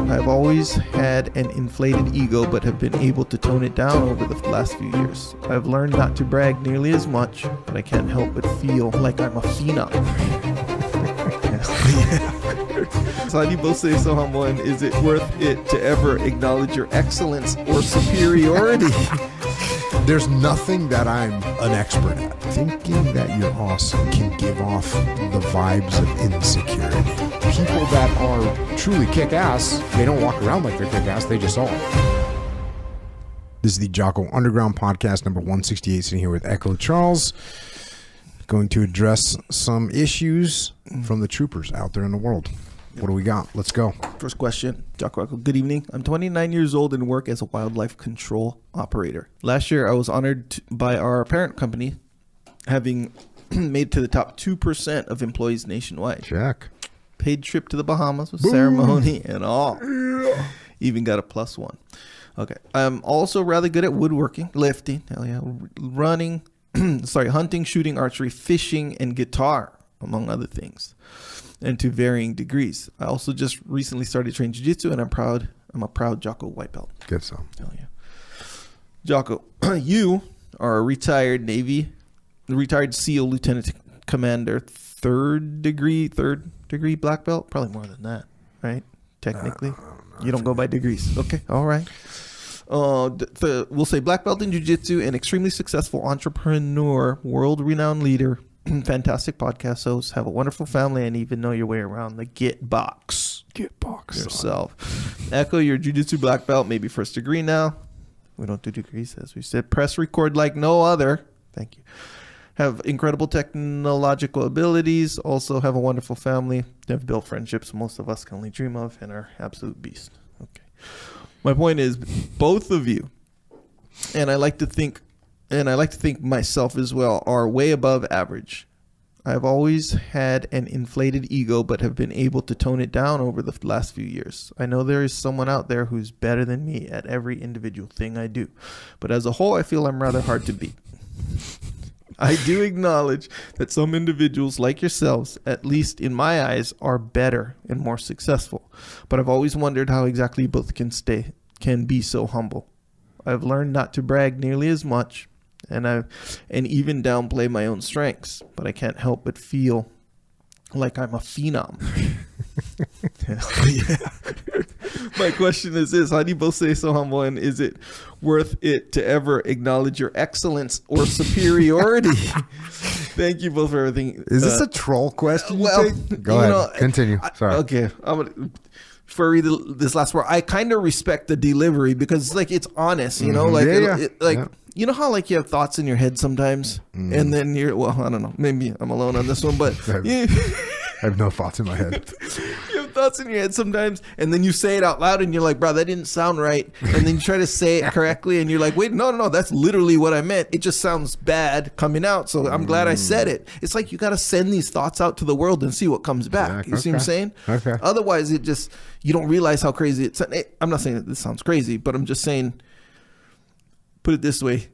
I've always had an inflated ego, but have been able to tone it down over the last few years. I've learned not to brag nearly as much, but I can't help but feel like I'm a phenom. So how do you both say so humble, and is it worth it to ever acknowledge your excellence or superiority? There's nothing that I'm an expert at. Thinking that you're awesome can give off the vibes of insecurity. People that are truly kick-ass, they don't walk around like they're kick-ass, they just are. This is the Jocko Underground Podcast, number 168, sitting here with Echo Charles. Going to address some issues from the troopers out there in the world. What do we got? Let's go. First question, Jocko. Good evening. I'm 29 years old and work as a wildlife control operator. Last year, I was honored by our parent company having made to the top 2% of employees nationwide. Check. Paid trip to the Bahamas with ceremony and all. Yeah. Even got a +1. Okay. I'm also rather good at woodworking, lifting, hell yeah, running, hunting, shooting, archery, fishing, and guitar, among other things, and to varying degrees. I also just recently started training jiu-jitsu, and I'm a proud Jocko white belt. Good so. Hell yeah. Jocko, you are a retired SEAL Lieutenant Commander, third degree black belt, probably more than that, right? Technically, you don't go by degrees. Okay, all right. We'll say black belt in jiu-jitsu, an extremely successful entrepreneur, world-renowned leader, fantastic podcast host, have a wonderful family, and even know your way around the Git box yourself. Echo, your jiu-jitsu black belt, maybe first degree now. We don't do degrees, as we said. Press record like no other. Thank you. Have incredible technological abilities. Also have a wonderful family. Have built friendships most of us can only dream of, and are absolute beasts. Okay. My point is, both of you, and I like to think myself as well, are way above average. I've always had an inflated ego, but have been able to tone it down over the last few years. I know there is someone out there who's better than me at every individual thing I do, but as a whole, I feel I'm rather hard to beat. I do acknowledge that some individuals like yourselves, at least in my eyes, are better and more successful, but I've always wondered how exactly you both can be so humble. I've learned not to brag nearly as much, and even downplay my own strengths, but I can't help but feel like I'm a phenom. My question is this: how do you both say so humble, and is it worth it to ever acknowledge your excellence or superiority? Thank you both for everything. Is this a troll question? Well, go ahead. Continue. Sorry. Okay. Before I read this last word, I kind of respect the delivery because it's honest, you know, you know how you have thoughts in your head sometimes, and then I don't know, maybe I'm alone on this one, but I have no thoughts in my head. You have thoughts in your head sometimes, and then you say it out loud, and you're like, bro, that didn't sound right, and then you try to say it correctly, and you're like, wait, no, that's literally what I meant. It just sounds bad coming out, so I'm glad I said it. It's like you got to send these thoughts out to the world and see what comes back. You see what I'm saying? Okay. Otherwise, you don't realize how crazy it sounds. I'm not saying that this sounds crazy, but I'm just saying, put it this way.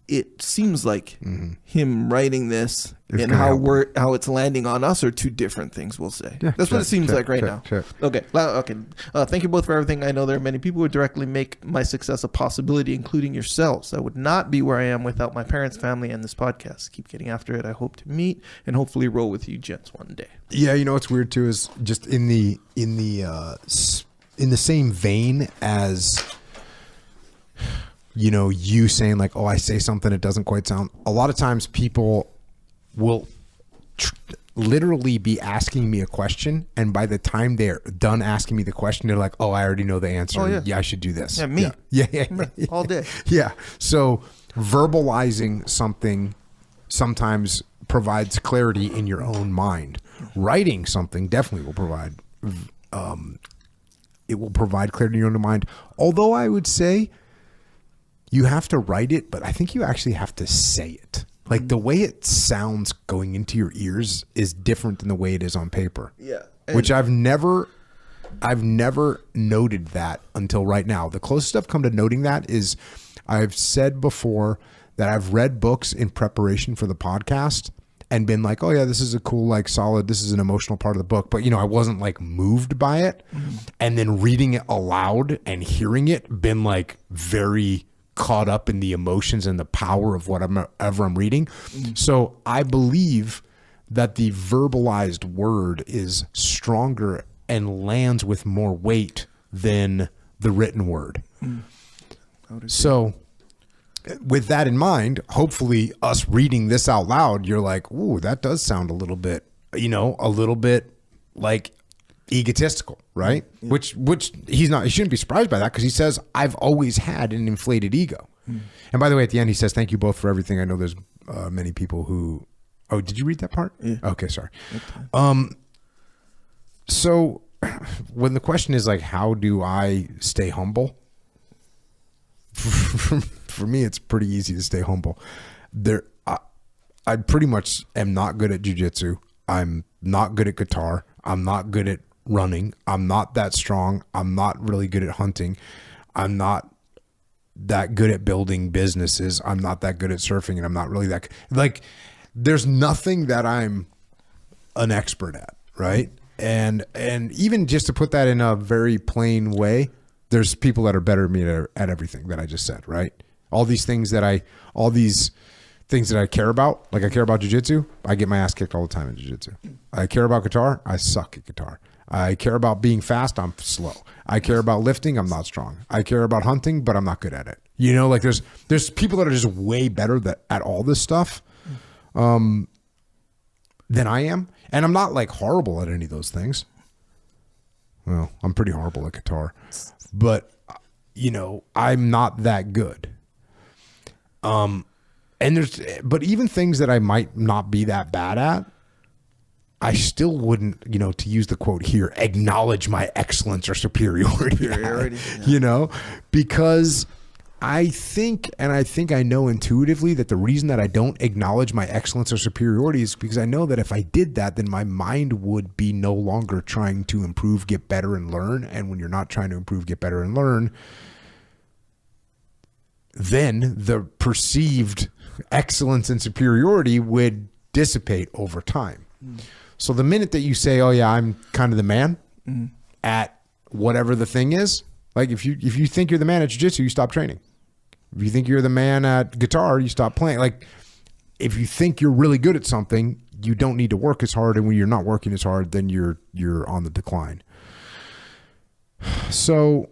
It seems like him writing this and how it's landing on us are two different things, we'll say. Yeah, that's what it seems like right now. Okay. Thank you both for everything. I know there are many people who directly make my success a possibility, including yourselves. I would not be where I am without my parents, family, and this podcast. Keep getting after it. I hope to meet and hopefully roll with you gents one day. Yeah, you know what's weird too is just in the same vein as, you know, you saying like, oh, I say something, it doesn't quite sound. A lot of times people will literally be asking me a question, and by the time they're done asking me the question, they're like, oh, I already know the answer. Oh, yeah, I should do this. Yeah, me. Yeah. All day. Yeah. So verbalizing something sometimes provides clarity in your own mind. Writing something definitely will provide clarity in your own mind. Although I would say, you have to write it, but I think you actually have to say it. Like the way it sounds going into your ears is different than the way it is on paper. Yeah. Which I've never noted that until right now. The closest I've come to noting that is I've said before that I've read books in preparation for the podcast, and been like, oh yeah, this is a cool, like solid, this is an emotional part of the book. But, I wasn't like moved by it. And then reading it aloud and hearing it, been like very caught up in the emotions and the power of whatever I'm reading. So I believe that the verbalized word is stronger and lands with more weight than the written word. So with that in mind, hopefully us reading this out loud, you're like, ooh, that does sound a little bit like egotistical, right? Yeah. Which he shouldn't be surprised by that, because he says, I've always had an inflated ego. And by the way, at the end, he says, thank you both for everything. I know there's many people who, oh, did you read that part? Yeah. Okay. Sorry. So when the question is like, how do I stay humble? For me, it's pretty easy to stay humble. I pretty much am not good at jiu-jitsu. I'm not good at guitar. I'm not good at running. I'm not that strong. I'm not really good at hunting. I'm not that good at building businesses. I'm not that good at surfing, and I'm not really that, like, there's nothing that I'm an expert at, right? And even just to put that in a very plain way, there's people that are better than me at everything that I just said, right? All these things that I care about, like I care about jiu-jitsu, I get my ass kicked all the time in jiu-jitsu. I care about guitar, I suck at guitar. I care about being fast, I'm slow. I care about lifting, I'm not strong. I care about hunting, but I'm not good at it. Like there's people that are just way better at all this stuff than I am. And I'm not like horrible at any of those things. Well, I'm pretty horrible at guitar, but I'm not that good. But even things that I might not be that bad at, I still wouldn't, to use the quote here, acknowledge my excellence or superiority, yeah. Because I think I know intuitively that the reason that I don't acknowledge my excellence or superiority is because I know that if I did that, then my mind would be no longer trying to improve, get better, and learn. And when you're not trying to improve, get better, and learn, then the perceived excellence and superiority would dissipate over time. So the minute that you say, oh yeah, I'm kind of the man at whatever the thing is, like if you think you're the man at jiu-jitsu, you stop training. If you think you're the man at guitar, you stop playing. Like if you think you're really good at something, you don't need to work as hard. And when you're not working as hard, then you're on the decline. So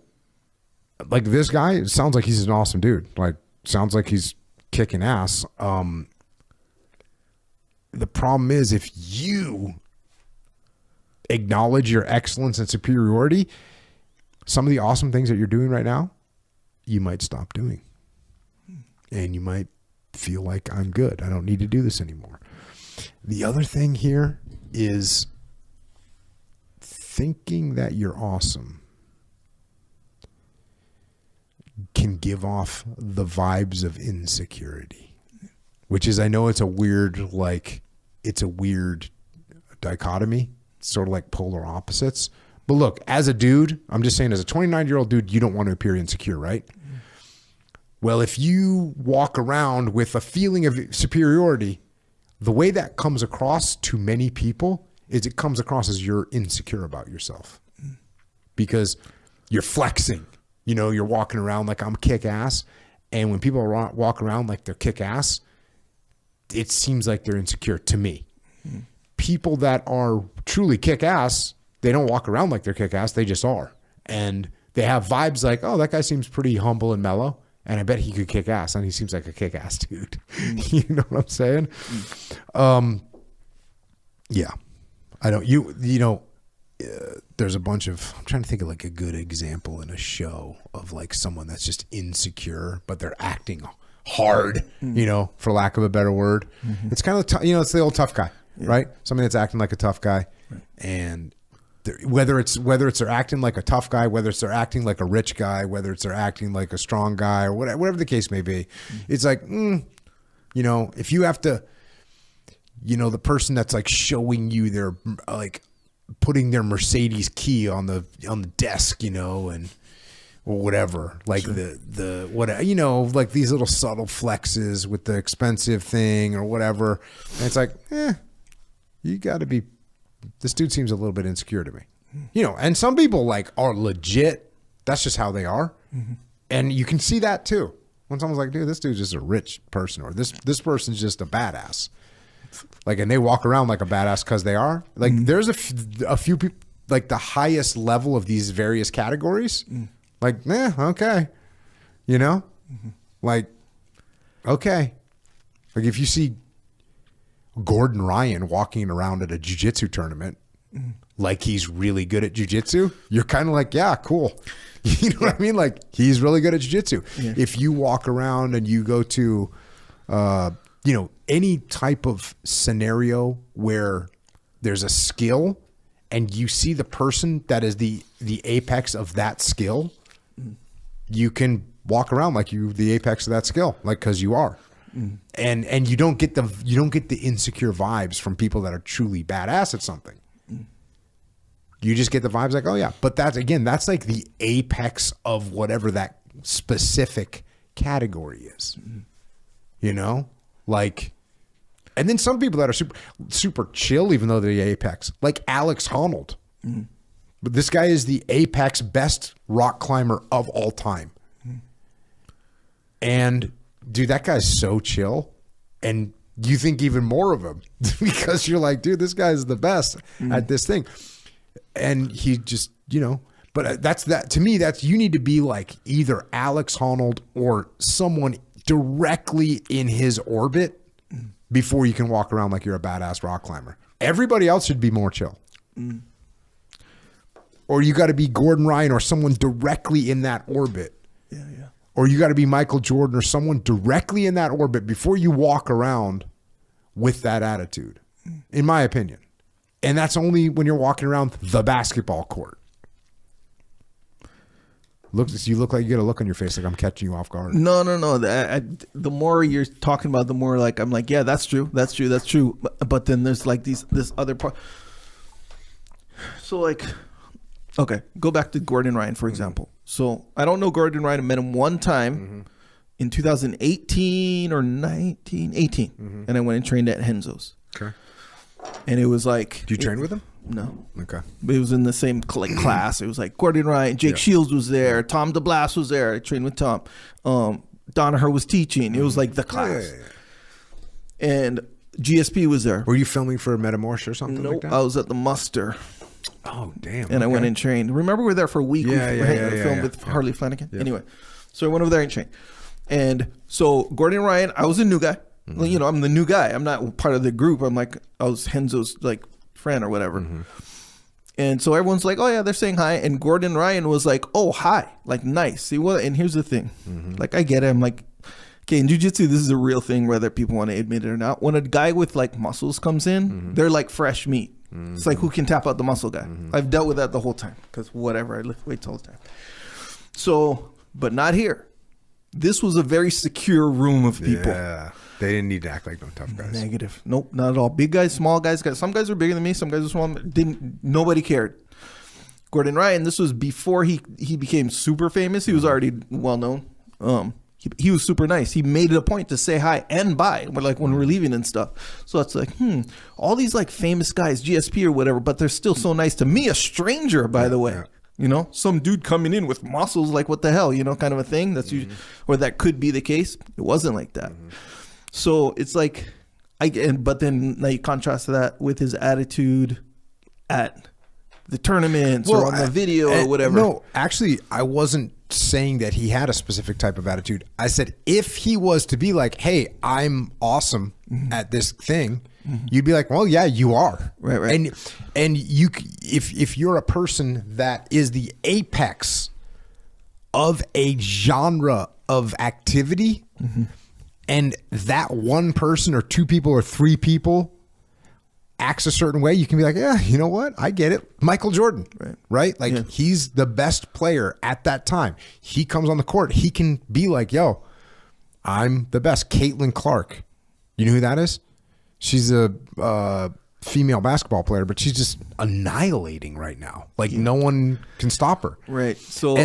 like this guy, it sounds like he's an awesome dude. Like sounds like he's kicking ass. The problem is if you acknowledge your excellence and superiority, some of the awesome things that you're doing right now, you might stop doing. And you might feel like, I'm good. I don't need to do this anymore. The other thing here is thinking that you're awesome can give off the vibes of insecurity, which is, I know it's a weird dichotomy, sort of like polar opposites. But look, as a dude, I'm just saying, as a 29-year-old dude, you don't want to appear insecure, right? Well, if you walk around with a feeling of superiority, the way that comes across to many people is it comes across as you're insecure about yourself because you're flexing. You're walking around like I'm kick-ass. And when people walk around like they're kick-ass, it seems like they're insecure to me. People that are truly kick-ass, they don't walk around like they're kick-ass. They just are. And they have vibes like, oh, that guy seems pretty humble and mellow. And I bet he could kick ass. And he seems like a kick-ass dude. You know what I'm saying? Yeah. I don't, there's a bunch of, I'm trying to think of like a good example in a show of like someone that's just insecure, but they're acting hard, for lack of a better word. It's kind of, it's the old tough guy, right? Somebody that's acting like a tough guy. Right. And whether it's they're acting like a tough guy, whether it's they're acting like a rich guy, whether it's they're acting like a strong guy, or whatever the case may be, it's like, if you have to, the person that's like showing you their like putting their Mercedes key on the desk, and or whatever, like the what, you know, like these little subtle flexes with the expensive thing or whatever. And it's like, you got to be, this dude seems a little bit insecure to me, you know. And some people like are legit. That's just how they are. And you can see that too. When someone's like, dude, this dude's just a rich person, or this person's just a badass. Like, and they walk around like a badass because they are. Like, there's a few people, like the highest level of these various categories. Like, okay. You know? Like, okay. Like, if you see Gordon Ryan walking around at a jiu-jitsu tournament, like he's really good at jiu-jitsu, you're kind of like, yeah, cool. You know what I mean? Like, he's really good at jiu-jitsu. Yeah. If you walk around and you go to, you know, any type of scenario where there's a skill and you see the person that is the apex of that skill, you can walk around like you the apex of that skill, like, because you are. And you don't get the insecure vibes from people that are truly badass at something. You just get the vibes like, oh yeah, but that's like the apex of whatever that specific category is. You know, like, and then some people that are super chill, even though they're the apex, like Alex Honnold. But this guy is the apex best rock climber of all time. And dude, that guy's so chill, and you think even more of him because you're like, dude, this guy's the best at this thing. And he just, you know, but that's that to me, that's, you need to be like either Alex Honnold or someone directly in his orbit before you can walk around like you're a badass rock climber. Everybody else should be more chill. Or you got to be Gordon Ryan or someone directly in that orbit. Yeah. Or you got to be Michael Jordan or someone directly in that orbit before you walk around with that attitude, in my opinion. And that's only when you're walking around the basketball court. You look like you got a look on your face like I'm catching you off guard. No. The more you're talking about, the more like I'm like, yeah, that's true. But then there's like this other part. So like, okay, go back to Gordon Ryan, for example. So I don't know Gordon Ryan. I met him one time in 2018 or 18, and I went and trained at Henzo's. Okay. And it was like, did you train with him? No. Okay. But it was in the same class. It was like Gordon Ryan, Jake Shields was there, Tom DeBlas was there. I trained with Tom. Donaher was teaching. It was like the class. Yeah. And GSP was there. Were you filming for Metamorph or something like that? I was at the muster. Oh, damn. And I went and trained. Remember, we were there for a week. We filmed with Harley Flanagan. Yeah. Anyway, so I went over there and trained. And so Gordon Ryan, I was a new guy. Well, you know, I'm the new guy. I'm not part of the group. I was Henzo's like friend or whatever. And so everyone's like, oh yeah, they're saying hi. And Gordon Ryan was like, oh, hi. Like, nice. See what? And here's the thing. Like, I get it. I'm like, okay, in jiu-jitsu, this is a real thing, whether people want to admit it or not. When a guy with like muscles comes in, they're like fresh meat. It's like, who can tap out the muscle guy? I've dealt with that the whole time because whatever, I lift weights all the time. So, but not here. This was a very secure room of people. Yeah. They didn't need to act like no tough guys. Negative. Nope, not at all. Big guys, small guys. Some guys were bigger than me. Some guys were small. Nobody cared. Gordon Ryan, this was before he became super famous. He was already well known. He was super nice. He made it a point to say hi and bye, like when we're leaving and stuff. So it's like, all these like famous guys, GSP or whatever, but they're still so nice to me, a stranger, by the way. Yeah. You know, some dude coming in with muscles, like what the hell, you know, kind of a thing. That's usually, or that could be the case. It wasn't like that. So it's like, but then now you contrast that with his attitude at the tournaments or on the video or whatever. No, actually, I wasn't saying that he had a specific type of attitude. I said if he was to be like, hey, I'm awesome at this thing, you'd be like, well, yeah, you are. Right. And you, if you're a person that is the apex of a genre of activity, and that one person or two people or three people acts a certain way, you can be like, yeah, you know what? I get it. Michael Jordan, right? Like he's the best player at that time. He comes on the court. He can be like, yo, I'm the best. Caitlin Clark. You know who that is? She's a female basketball player, but she's just annihilating right now. Like no one can stop her. Right. So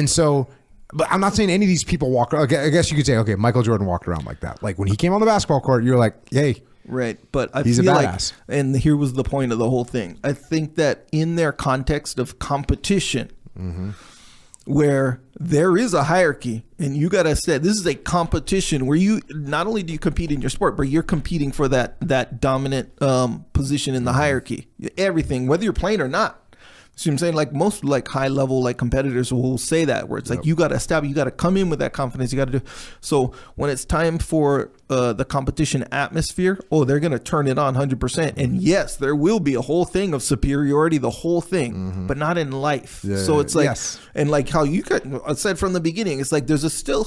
But I'm not saying any of these people walk around. Okay, I guess you could say, okay, Michael Jordan walked around like that. Like when he came on the basketball court, you're like, hey. Right. But I he's feel a badass. like, and here was the point of the whole thing. I think that in their context of competition, where there is a hierarchy, and you got to say, this is a competition where you, not only do you compete in your sport, but you're competing for that dominant position in the hierarchy. Everything, whether you're playing or not. See what I'm saying? Like most like high level like competitors will say that, where it's like you got to establish, you got to come in with that confidence. You got to do. So when it's time for the competition atmosphere, they're going to turn it on 100%. And yes, there will be a whole thing of superiority, the whole thing, but not in life. Yeah, so it's like, yes. and like how you said from the beginning, it's like there's still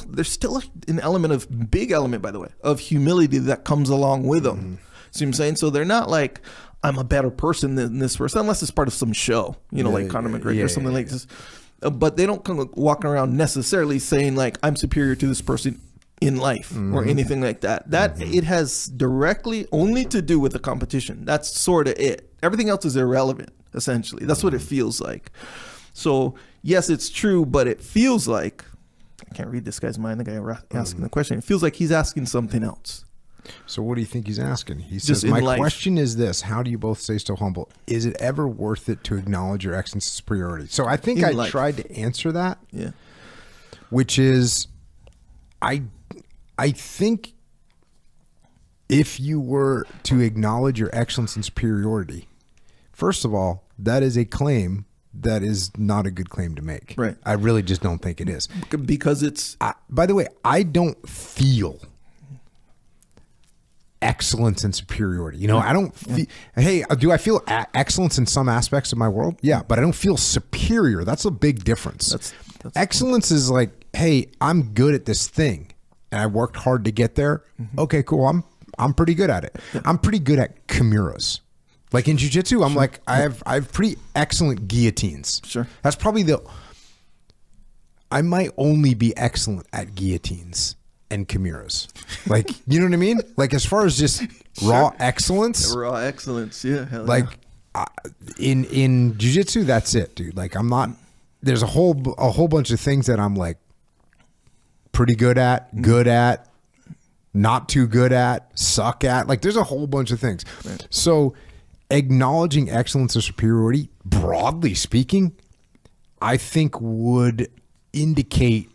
an big element, by the way, of humility that comes along with them. See what I'm saying? So they're not like, I'm a better person than this person, unless it's part of some show, like Conor McGregor or something like this. But they don't come walking around necessarily saying like, I'm superior to this person in life or anything like that. It has directly only to do with the competition. That's sort of it. Everything else is irrelevant, essentially. That's what it feels like. So yes, it's true, but it feels like, I can't read this guy's mind, the guy asking the question. It feels like he's asking something else. So what do you think he's asking? He Just says, my life. question is this. How do you both stay so humble? Is it ever worth it to acknowledge your excellence and superiority? So I think I tried to answer that. Yeah. Which is, I think if you were to acknowledge your excellence and superiority, first of all, that is a claim that is not a good claim to make. Right. I really just don't think it is. Because it's... by the way, I don't feel excellence and superiority. I don't feel, hey, do I feel excellence in some aspects of my world? Yeah, but I don't feel superior. That's a big difference. That's excellence is like, hey, I'm good at this thing and I worked hard to get there. Okay, cool. I'm pretty good at it. I'm pretty good at kimuras. Like in jiu-jitsu, I'm like, I have pretty excellent guillotines. Sure. That's probably I might only be excellent at guillotines and chimeras. Like, you know what I mean? Like as far as just raw excellence. Raw excellence, yeah. Like in jiu-jitsu, that's it, dude. Like I'm not, there's a whole bunch of things that I'm like pretty good at, not too good at, suck at. Like there's a whole bunch of things. Right. So acknowledging excellence or superiority, broadly speaking, I think would indicate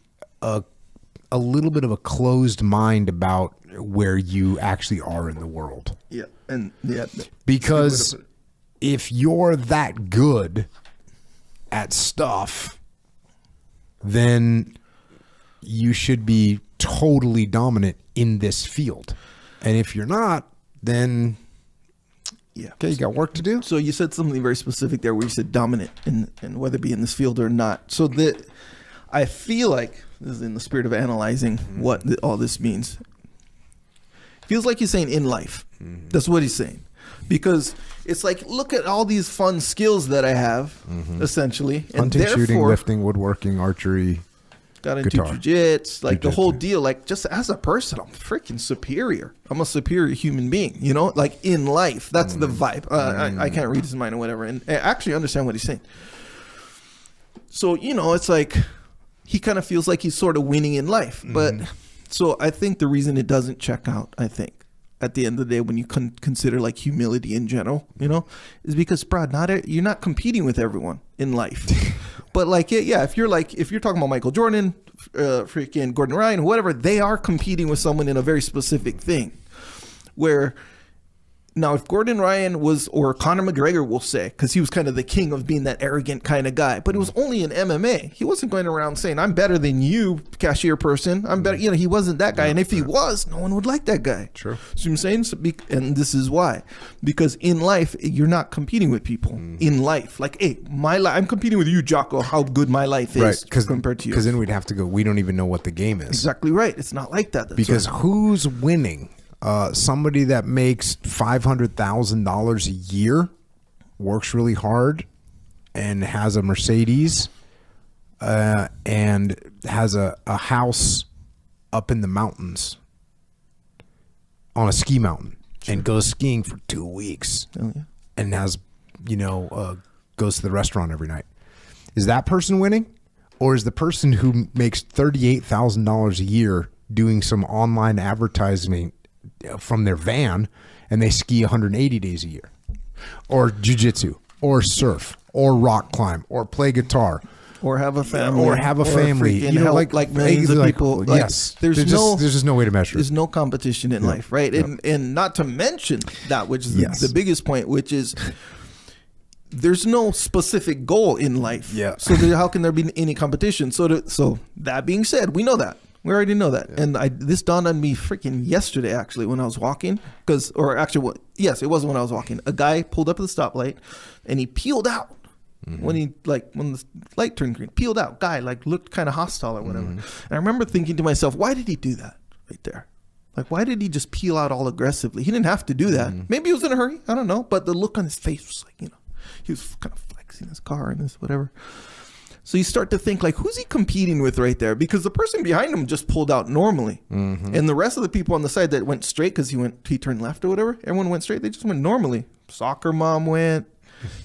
a little bit of a closed mind about where you actually are in the world. Yeah. And yeah. Because if you're that good at stuff, then you should be totally dominant in this field. And if you're not, then okay, you got work to do. So you said something very specific there where you said dominant and whether it be in this field or not. So I feel like this is in the spirit of analyzing what all this means. Feels like he's saying in life. That's what he's saying. Because it's like, look at all these fun skills that I have, essentially. And hunting, shooting, lifting, woodworking, archery, got into jiu-jitsu, like the whole deal. Like just as a person, I'm freaking superior. I'm a superior human being, like in life. That's the vibe. I can't read his mind or whatever. And I actually understand what he's saying. So, it's like he kind of feels like he's sort of winning in life. But so I think the reason it doesn't check out, at the end of the day, when you consider like humility in general, is because, Brad, you're not competing with everyone in life. But like, if you're talking about Michael Jordan, freaking Gordon Ryan, whatever, they are competing with someone in a very specific thing. Where now, if Gordon Ryan or Conor McGregor, will say, because he was kind of the king of being that arrogant kind of guy, but it was only in MMA. He wasn't going around saying, I'm better than you, cashier person. I'm better. He wasn't that guy. And if he was, no one would like that guy. Sure. So I'm saying, and this is why. Because in life, you're not competing with people. In life. Like, hey, I'm competing with you, Jocko, how good my life is compared to you. Because then we'd have to go, we don't even know what the game is. Exactly right. It's not like that. Because who's winning? Somebody that makes $500,000 a year, works really hard, and has a Mercedes, and has a house up in the mountains on a ski mountain, and goes skiing for 2 weeks, and has, goes to the restaurant every night. Is that person winning? Or is the person who makes $38,000 a year doing some online advertising from their van and they ski 180 days a year? Or jiu-jitsu, or surf, or rock climb, or play guitar. Or have a family. You know, like millions of people. Yes. There's just no way to measure. There's no competition in life, right? And not to mention that, which is the biggest point, which is there's no specific goal in life. Yeah. So how can there be any competition? So that being said, we know that. We already know that. Yeah. And this dawned on me freaking yesterday, actually, when I was walking. It was when I was walking. A guy pulled up at the stoplight and he peeled out. Mm-hmm. When the light turned green, peeled out. Guy looked kind of hostile or whatever. Mm-hmm. And I remember thinking to myself, why did he do that right there? Like, why did he just peel out all aggressively? He didn't have to do that. Mm-hmm. Maybe he was in a hurry. I don't know. But the look on his face was like, he was kind of flexing his car and this whatever. So you start to think, like, who's he competing with right there? Because the person behind him just pulled out normally. Mm-hmm. And the rest of the people on the side that went straight because he turned left or whatever, everyone went straight. They just went normally. Soccer mom went.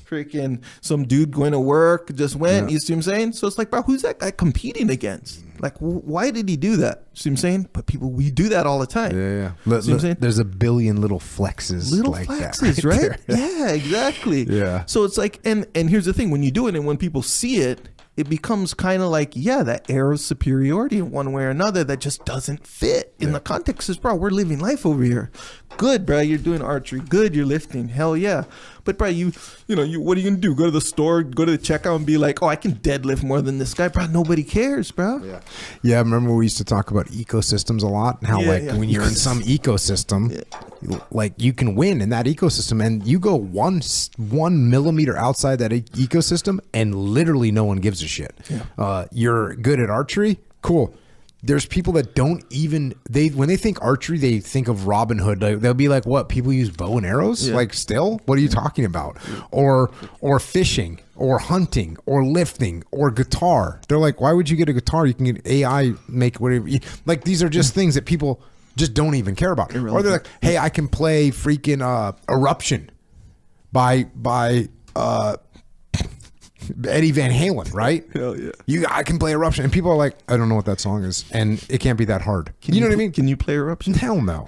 Freaking some dude going to work just went. You see what I'm saying? So it's like, bro, who's that guy competing against? Like, why did he do that? See what I'm saying? But we do that all the time. Yeah. See what I'm saying? There's a billion little flexes. That, right? Yeah, exactly. Yeah. So it's like, and here's the thing: when you do it, and when people see it, it becomes kind of like, that air of superiority in one way or another that just doesn't fit in the context. Is, bro, we're living life over here. Good, bro, you're doing archery. Good, you're lifting. Hell yeah. But, bro, you what are you going to do? Go to the store, go to the checkout and be like, oh, I can deadlift more than this guy. Bro, nobody cares, bro. Yeah, I remember we used to talk about ecosystems a lot and how, when you're in some ecosystem, like, you can win in that ecosystem and you go one millimeter outside that ecosystem and literally no one gives a shit. Yeah. You're good at archery? Cool. There's people that don't even when they think archery, they think of Robin Hood. They'll be like, "What? People use bow and arrows? Like, still? What are you talking about?" Or fishing, or hunting, or lifting, or guitar. They're like, "Why would you get a guitar? You can get AI make whatever." Like, these are just things that people just don't even care about. Irrelevant. Or they're like, "Hey, I can play freaking Eruption by Eddie Van Halen," right? Hell yeah. I can play Eruption. And people are like, I don't know what that song is. And it can't be that hard. You know what I mean? Can you play Eruption? Hell no.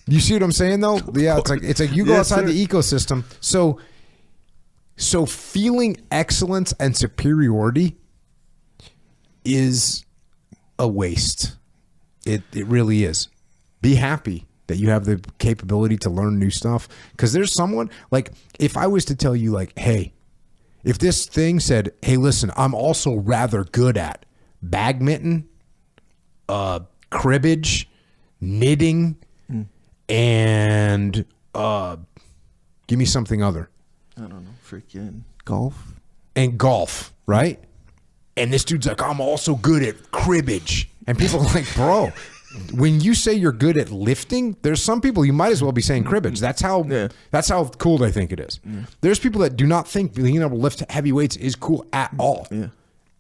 You see what I'm saying, though? Yeah, it's like you go outside the ecosystem. So feeling excellence and superiority is a waste. It really is. Be happy that you have the capability to learn new stuff. Because there's someone, like, if I was to tell you, like, hey, if this thing said, hey, listen, I'm also rather good at badminton, cribbage, knitting, and give me something other. I don't know, freaking golf. And golf, right? And this dude's like, I'm also good at cribbage. And people are like, bro, when you say you're good at lifting, there's some people you might as well be saying cribbage. That's how cool they think it is. Yeah. There's people that do not think being able to lift heavy weights is cool at all. Yeah.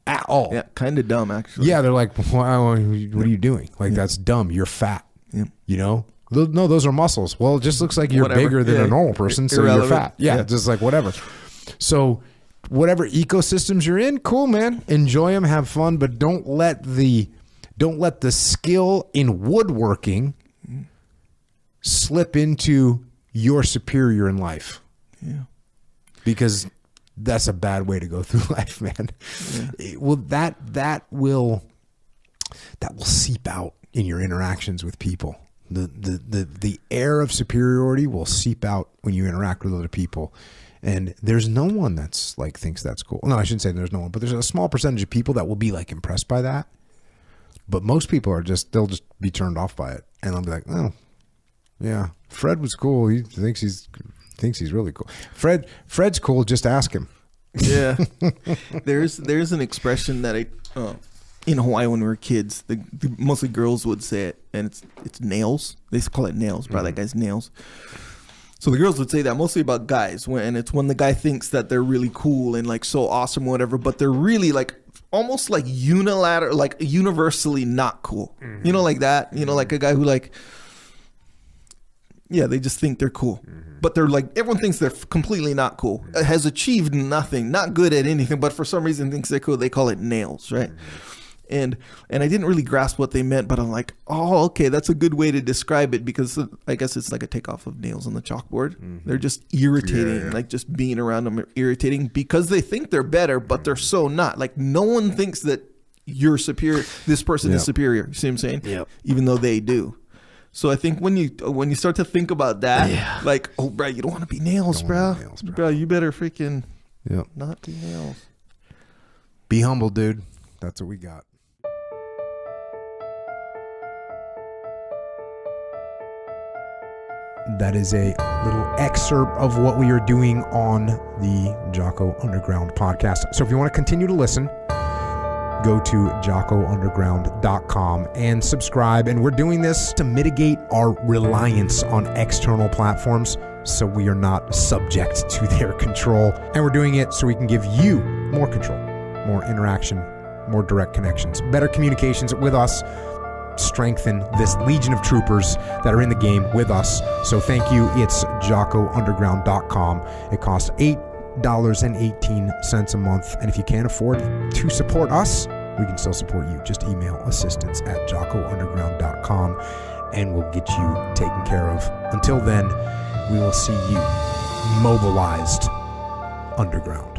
At all. Yeah, kind of dumb, actually. Yeah, they're like, wow, what are you doing? Like, that's dumb. You're fat. Yeah. You know? No, those are muscles. Well, it just looks like you're bigger than a normal person, so you're fat. Yeah, just like whatever. So whatever ecosystems you're in, cool, man. Enjoy them, have fun, but don't let the skill in woodworking slip into your superior in life. Yeah. Because that's a bad way to go through life, man. Yeah. That will seep out in your interactions with people. The air of superiority will seep out when you interact with other people. And there's no one that's like thinks that's cool. No, I shouldn't say there's no one, but there's a small percentage of people that will be like impressed by that. But most people they'll just be turned off by it. And they'll be like, oh, yeah, Fred was cool. He thinks he's really cool. Fred's cool. Just ask him. Yeah. There's an expression that in Hawaii when we were kids, mostly girls would say it, and it's nails. They call it nails. Bro, that guy's nails. So the girls would say that mostly about guys, and it's when the guy thinks that they're really cool and like so awesome or whatever, but they're really like almost like unilateral, like universally not cool. Mm-hmm. You know, like that. You know, like a guy who like, Yeah, they just think they're cool. But they're like, everyone thinks they're completely not cool. Has achieved nothing, not good at anything, but for some reason thinks they're cool. They call it nails, right? And I didn't really grasp what they meant, but I'm like, oh, okay, that's a good way to describe it, because I guess it's like a takeoff of nails on the chalkboard. They're just irritating, like just being around them are irritating because they think they're better, but they're so not. Like no one thinks that you're superior. This person is superior. You see what I'm saying? Yep. Even though they do. So I think when you start to think about that, like, oh, bro, you don't want to be nails, bro. Bro, you better freaking not be nails. Be humble, dude. That's what we got. That is a little excerpt of what we are doing on the Jocko Underground podcast. So if you want to continue to listen, go to jockounderground.com and subscribe. And we're doing this to mitigate our reliance on external platforms so we are not subject to their control. And we're doing it so we can give you more control, more interaction, more direct connections, better communications with us, strengthen this legion of troopers that are in the game with us. So thank you. It's jockounderground.com. It costs $8.18 a month. And if you can't afford to support us, we can still support you. Just email assistance@jockounderground.com and we'll get you taken care of. Until then, we will see you mobilized underground.